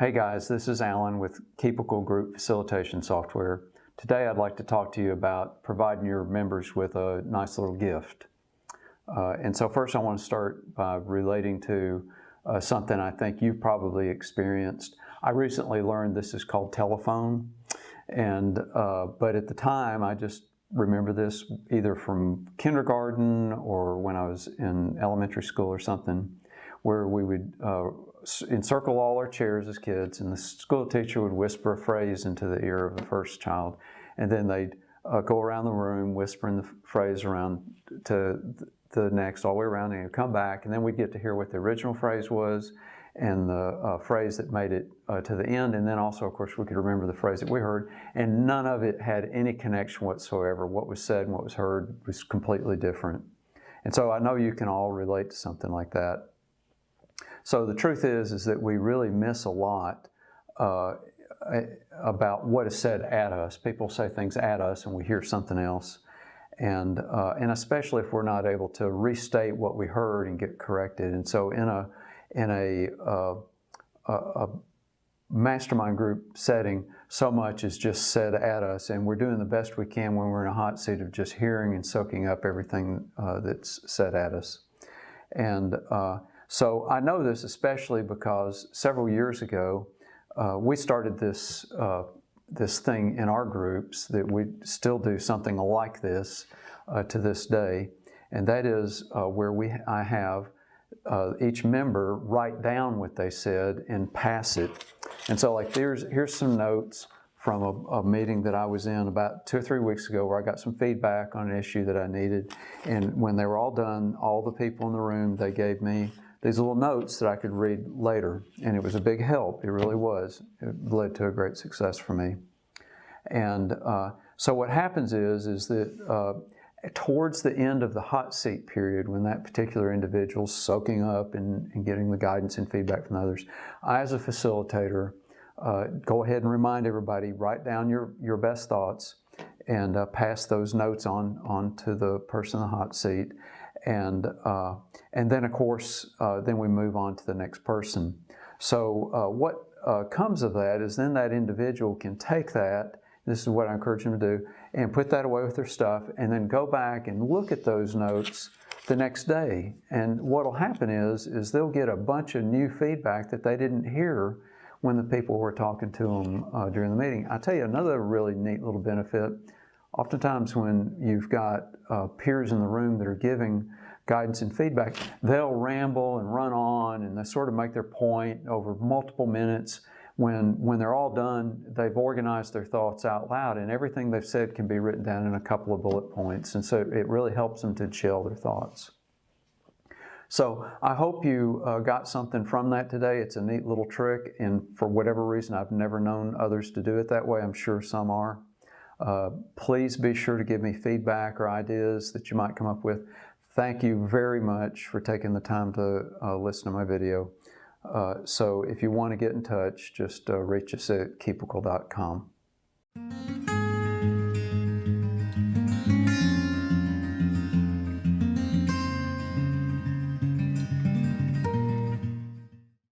Hey guys, this is Alan with Keepical Group Facilitation Software. Today I'd like to talk to you about providing your members with a nice little gift. And so first I want to start by relating to something I think you've probably experienced. I recently learned this is called telephone, and but at the time I just remember this either from kindergarten or when I was in elementary school or something, where we would encircle all our chairs as kids, and the school teacher would whisper a phrase into the ear of the first child, and then they'd go around the room whispering the phrase around to the next, all the way around, and he'd come back, and then we'd get to hear what the original phrase was and the phrase that made it to the end, and then also, of course, we could remember the phrase that we heard, and none of it had any connection whatsoever. What was said and what was heard was completely different. And so I know you can all relate to something like that. So the truth is that we really miss a lot about what is said at us. People say things at us and we hear something else. And especially if we're not able to restate what we heard and get corrected. And so in a mastermind group setting, so much is just said at us, and we're doing the best we can when we're in a hot seat of just hearing and soaking up everything that's said at us. And so I know this especially because several years ago we started this thing in our groups that we still do something like this to this day, and that is where I have each member write down what they said and pass it. And so like here's some notes from a meeting that I was in about 2 or 3 weeks ago where I got some feedback on an issue that I needed, and when they were all done, all the people in the room, they gave me these little notes that I could read later, and it was a big help. It really was. It led to a great success for me. And so what happens is that towards the end of the hot seat period, when that particular individual's soaking up and getting the guidance and feedback from others, I, as a facilitator, go ahead and remind everybody, write down your best thoughts and pass those notes on to the person in the hot seat. And then, of course, then we move on to the next person. So what comes of that is then that individual can take that, this is what I encourage them to do, and put that away with their stuff, and then go back and look at those notes the next day. And what will happen is they'll get a bunch of new feedback that they didn't hear when the people were talking to them during the meeting. I'll tell you another really neat little benefit. Oftentimes when you've got peers in the room that are giving guidance and feedback, they'll ramble and run on, and they sort of make their point over multiple minutes. When they're all done, they've organized their thoughts out loud, and everything they've said can be written down in a couple of bullet points, and so it really helps them to chill their thoughts. So I hope you got something from that today. It's a neat little trick, and for whatever reason, I've never known others to do it that way. I'm sure some are. Please be sure to give me feedback or ideas that you might come up with. Thank you very much for taking the time to listen to my video. So if you want to get in touch, just reach us at keepical.com.